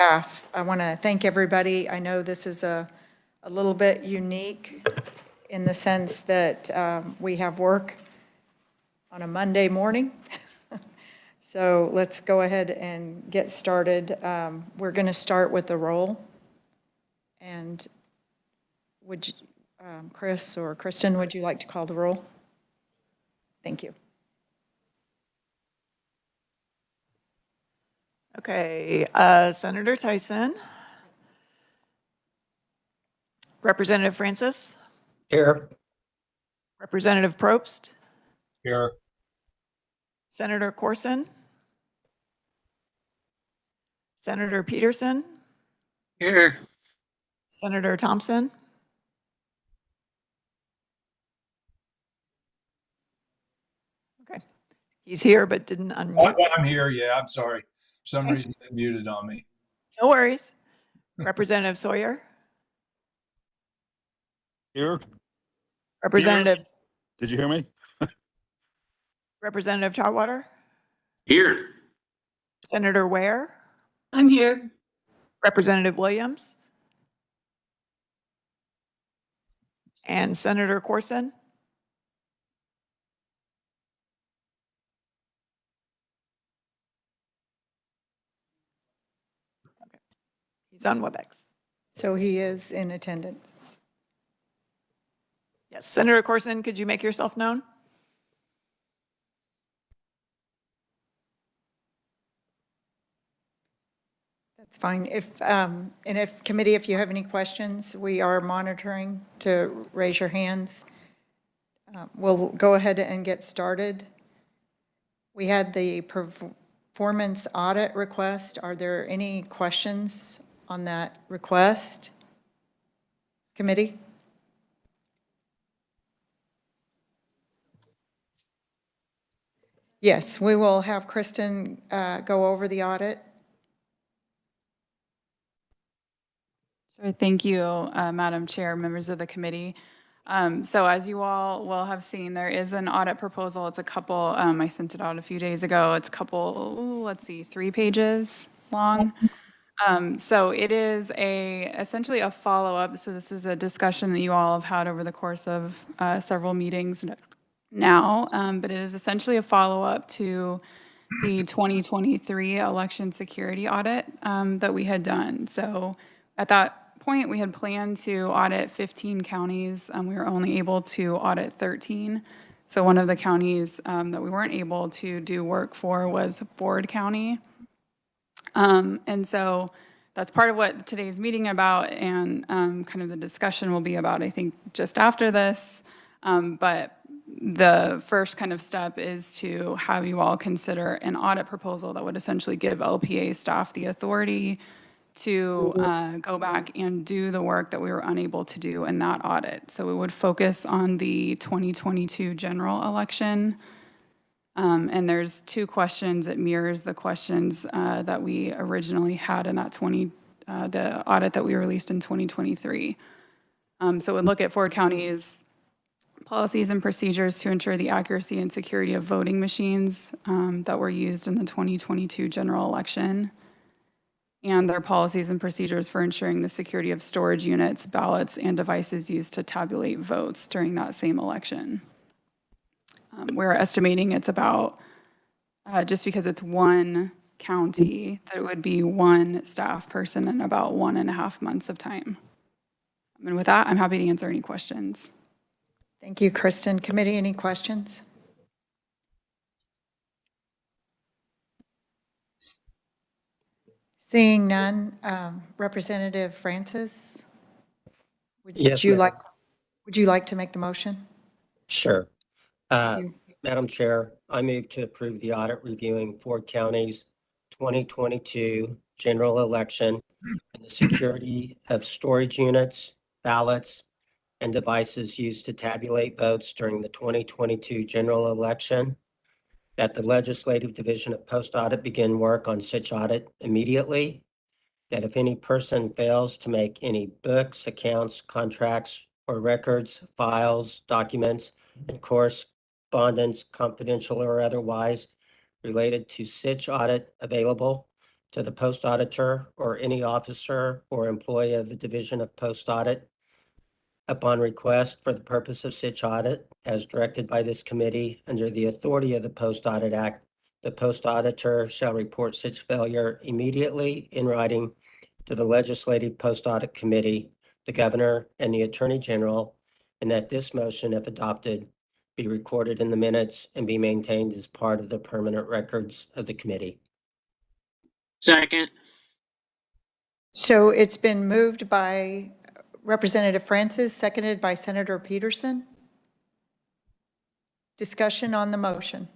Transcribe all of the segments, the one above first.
staff. I want to thank everybody. I know this is a little bit unique in the sense that we have work on a Monday morning. So let's go ahead and get started. We're going to start with the roll. And would you, Chris or Kristen, would you like to call the roll? Thank you. Okay, Senator Tyson. Representative Francis. Here. Representative Probst. Here. Senator Corson. Senator Peterson. Here. Senator Thompson. Okay, he's here but didn't unmute. I'm here, yeah, I'm sorry. For some reason it muted on me. No worries. Representative Sawyer. Here. Representative. Here. Did you hear me? Representative Chatwater. Here. Senator Ware. I'm here. Representative Williams. And Senator Corson. Okay. He's on WebEx. So he is in attendance. Yes, Senator Corson, could you make yourself known? That's fine. And if committee, if you have any questions, we are monitoring to raise your hands. We'll go ahead and get started. We had the performance audit request. Are there any questions on that request? Committee? Yes, we will have Kristen go over the audit. Sure. Thank you, Madam Chair, members of the committee. So as you all will have seen, there is an audit proposal. It's a couple, I sent it out a few days ago. It's a couple, let's see, 3 pages long. So it is essentially a follow-up. So this is a discussion that you all have had over the course of several meetings now, but it is essentially a follow-up to the 2023 election security audit that we had done. So at that point, we had planned to audit 15 counties. We were only able to audit 13. So one of the counties that we weren't able to do work for was Ford County. And so that's part of what today's meeting about, and kind of the discussion will be about, I think, just after this. But the first kind of step is to have you all consider an audit proposal that would essentially give LPA staff the authority to go back and do the work that we were unable to do in that audit. So we would focus on the 2022 general election. And there's 2 questions. It mirrors the questions that we originally had in that the audit that we released in 2023. So we'd look at Ford County's policies and procedures to ensure the accuracy and security of voting machines that were used in the 2022 general election, and their policies and procedures for ensuring the security of storage units, ballots, and devices used to tabulate votes during that same election. We're estimating it's about, just because it's one county, that it would be 1 staff person and about 1.5 months of time. And with that, I'm happy to answer any questions. Thank you, Kristen. Committee, any questions? Seeing none, Representative Francis, would you like to make the motion? Sure. Madam Chair, I move to approve the audit reviewing Ford County's 2022 general election and the security of storage units, ballots, and devices used to tabulate votes during the 2022 general election, that the Legislative Division of Post-Audit begin work on such audit immediately, that if any person fails to make any books, accounts, contracts, or records, files, documents, and correspondence, confidential or otherwise, related to such audit available, to the post auditor or any officer or employee of the Division of Post Audit upon request for the purpose of such audit as directed by this committee under the authority of the Post Audit Act. The post auditor shall report such failure immediately in writing to the Legislative Post Audit Committee, the Governor, and the Attorney General, and that this motion, if adopted, be recorded in the minutes and be maintained as part of the permanent records of the committee. Second. So it's been moved by Representative Francis, seconded by Senator Peterson. Discussion on the motion.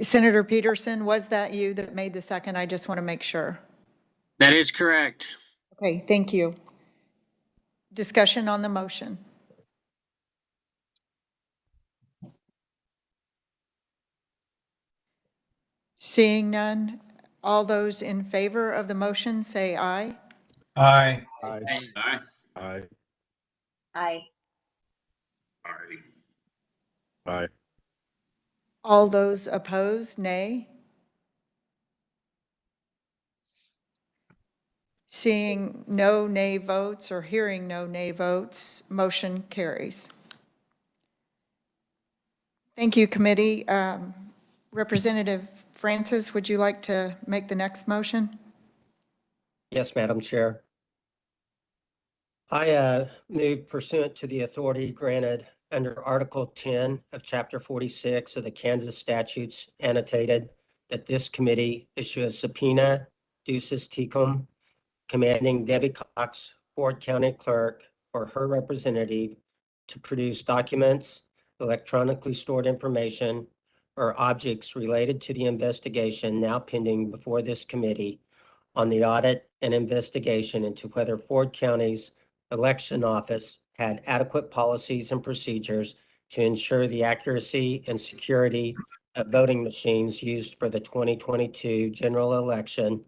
Senator Peterson, was that you that made the second? I just want to make sure. That is correct. Okay, thank you. Discussion on the motion. Seeing none, all those in favor of the motion say aye. Aye. Aye. Aye. Aye. Aye. Aye. All those opposed, nay. Seeing no nay votes or hearing no nay votes, motion carries. Thank you, committee. Representative Francis, would you like to make the next motion? Yes, Madam Chair. I move pursuant to the authority granted under Article 10 of Chapter 46 of the Kansas statutes annotated that this committee issue a subpoena ducis tecum commanding Debbie Cox, Ford County Clerk, or her representative to produce documents, electronically stored information, or objects related to the investigation now pending before this committee on the audit and investigation into whether Ford County's election office had adequate policies and procedures to ensure the accuracy and security of voting machines used for the 2022 general election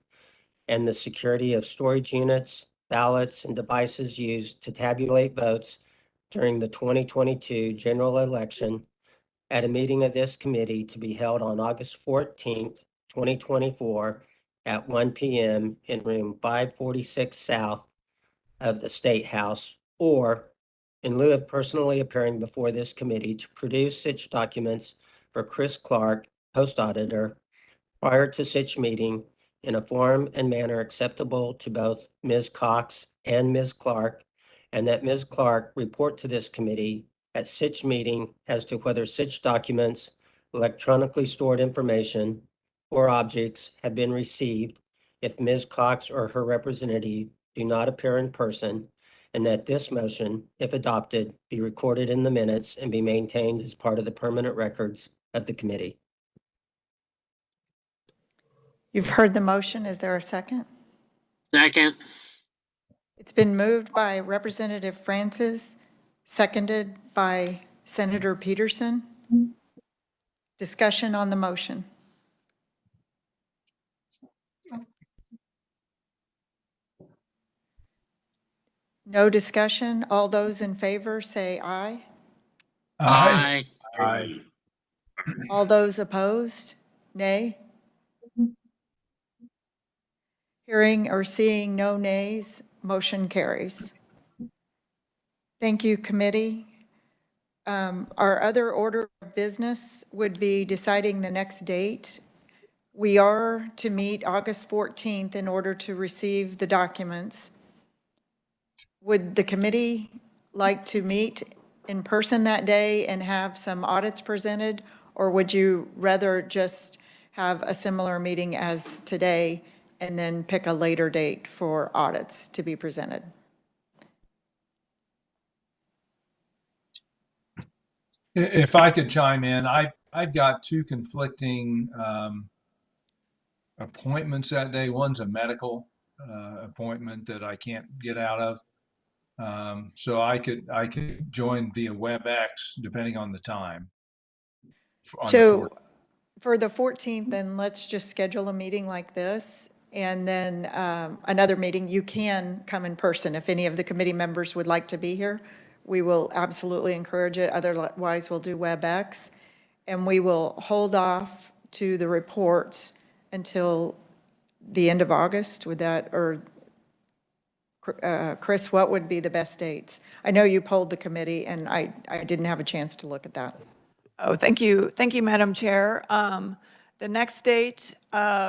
and the security of storage units, ballots, and devices used to tabulate votes during the 2022 general election at a meeting of this committee to be held on August 14th, 2024 at 1 p.m. in room 546 South of the State House, or in lieu of personally appearing before this committee to produce such documents for Chris Clark, Post Auditor, prior to such meeting in a form and manner acceptable to both Ms. Cox and Ms. Clark, and that Ms. Clark report to this committee at such meeting as to whether such documents, electronically stored information, or objects have been received if Ms. Cox or her representative do not appear in person, and that this motion, if adopted, be recorded in the minutes and be maintained as part of the permanent records of the committee. You've heard the motion. Is there a second? Second. It's been moved by Representative Francis, seconded by Senator Peterson. Discussion on the motion. No discussion. All those in favor say aye. Aye. Aye. All those opposed, nay. Hearing or seeing no nays, motion carries. Thank you, committee. Our other order of business would be deciding the next date. We are to meet August 14th in order to receive the documents. Would the committee like to meet in person that day and have some audits presented? Or would you rather just have a similar meeting as today and then pick a later date for audits to be presented? If I could chime in, I've got two conflicting appointments that day. One's a medical appointment that I can't get out of. So I could join via WebEx depending on the time. on the So 4th. for the 14th, then let's just schedule a meeting like this. And then another meeting, you can come in person. If any of the committee members would like to be here, we will absolutely encourage it. Otherwise, we'll do WebEx. and we will hold off to the reports until the end of August, would that, or Chris, what would be the best dates? I know you polled the committee, and I didn't have a chance to look at that. Oh, thank you. Thank you, Madam Chair. The next date,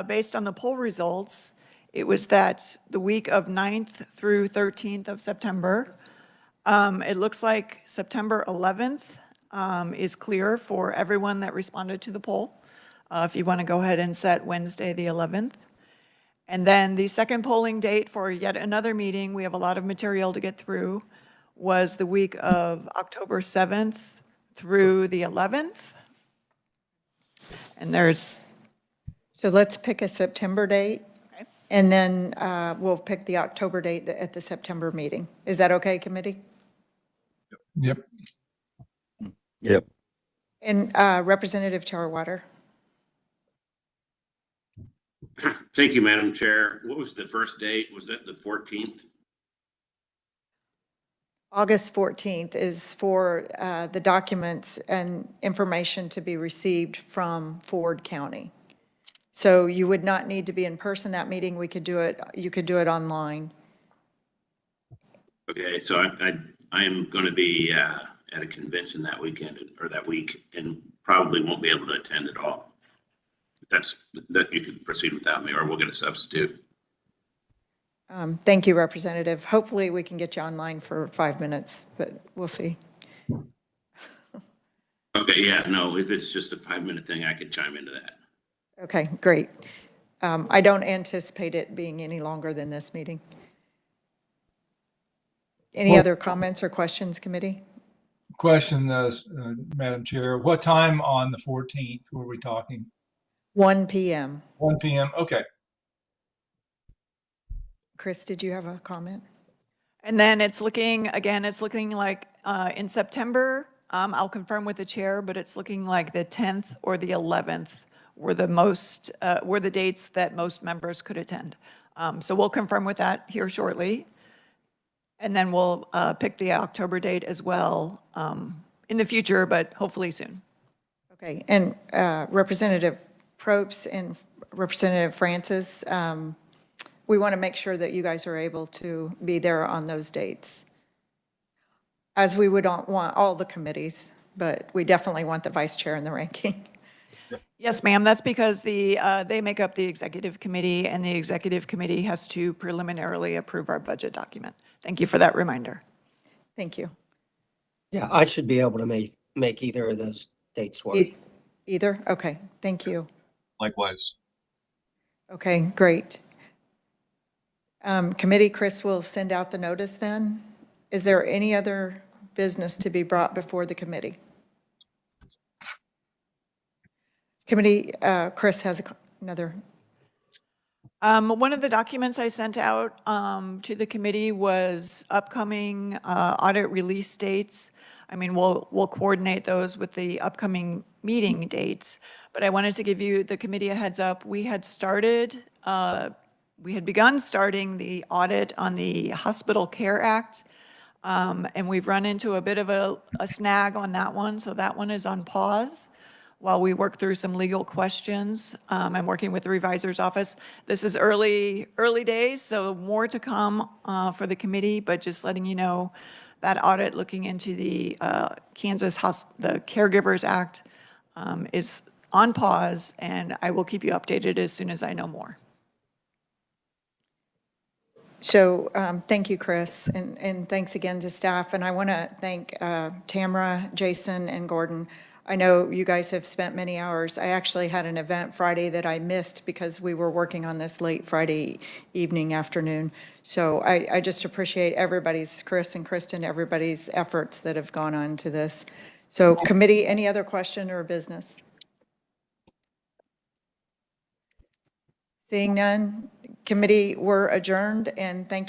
based on the poll results, it was that the week of 9th through 13th of September. It looks like September 11th is clear for everyone that responded to the poll. If you want to go ahead and set Wednesday, the 11th. And then the second polling date for yet another meeting, we have a lot of material to get through, was the week of October 7th through the 11th. And there's, So let's pick a September date, okay. and then we'll pick the October date at the September meeting. Is that okay, committee? Yep. Yep. And Representative Charwater? Thank you, Madam Chair. What was the first date? Was that the 14th? August 14th is for the documents and information to be received from Ford County. So you would not need to be in person that meeting. We could do it, you could do it online. Okay, so I am going to be at a convention that weekend or that week and probably won't be able to attend at all. That you can proceed without me, or we'll get a substitute. Thank you, Representative. Hopefully we can get you online for 5 minutes, but we'll see. Okay, yeah, no, if it's just a 5-minute thing, I could chime into that. Okay, great. I don't anticipate it being any longer than this meeting. Any other comments or questions, committee? Question, Madam Chair. What time on the 14th were we talking? 1 p.m. 1 p.m. Okay. Chris, did you have a comment? And then it's looking, again, it's looking like in September, I'll confirm with the chair, but it's looking like the 10th or the 11th were the dates that most members could attend. So we'll confirm with that here shortly. And then we'll pick the October date as well in the future, but hopefully soon. Okay, and Representative Probst and Representative Francis, we want to make sure that you guys are able to be there on those dates, as we would want all the committees, but we definitely want the vice chair and the ranking. Yes, ma'am. That's because they make up the executive committee, and the executive committee has to preliminarily approve our budget document. Thank you for that reminder. Thank you. Yeah, I should be able to make either of those dates work. Either? Okay, thank you. Likewise. Okay, great. Committee, Chris will send out the notice then. Is there any other business to be brought before the committee? Committee, Chris has another. One of the documents I sent out to the committee was upcoming audit release dates. I mean, we'll coordinate those with the upcoming meeting dates, but I wanted to give the committee a heads up. We had begun starting the audit on the Hospital Care Act, and we've run into a bit of a snag on that one, so that one is on pause while we work through some legal questions. I'm working with the revisor's office. This is early days, so more to come for the committee, but just letting you know that audit looking into the the Caregivers Act is on pause, and I will keep you updated as soon as I know more. So thank you, Chris, and thanks again to staff. And I want to thank Tamara, Jason, and Gordon. I know you guys have spent many hours. I actually had an event Friday that I missed because we were working on this late Friday evening, afternoon. So I just appreciate everybody's, Chris and Kristen, everybody's efforts that have gone on to this. So committee, any other question or business? Seeing none, committee, we're adjourned, and thank you.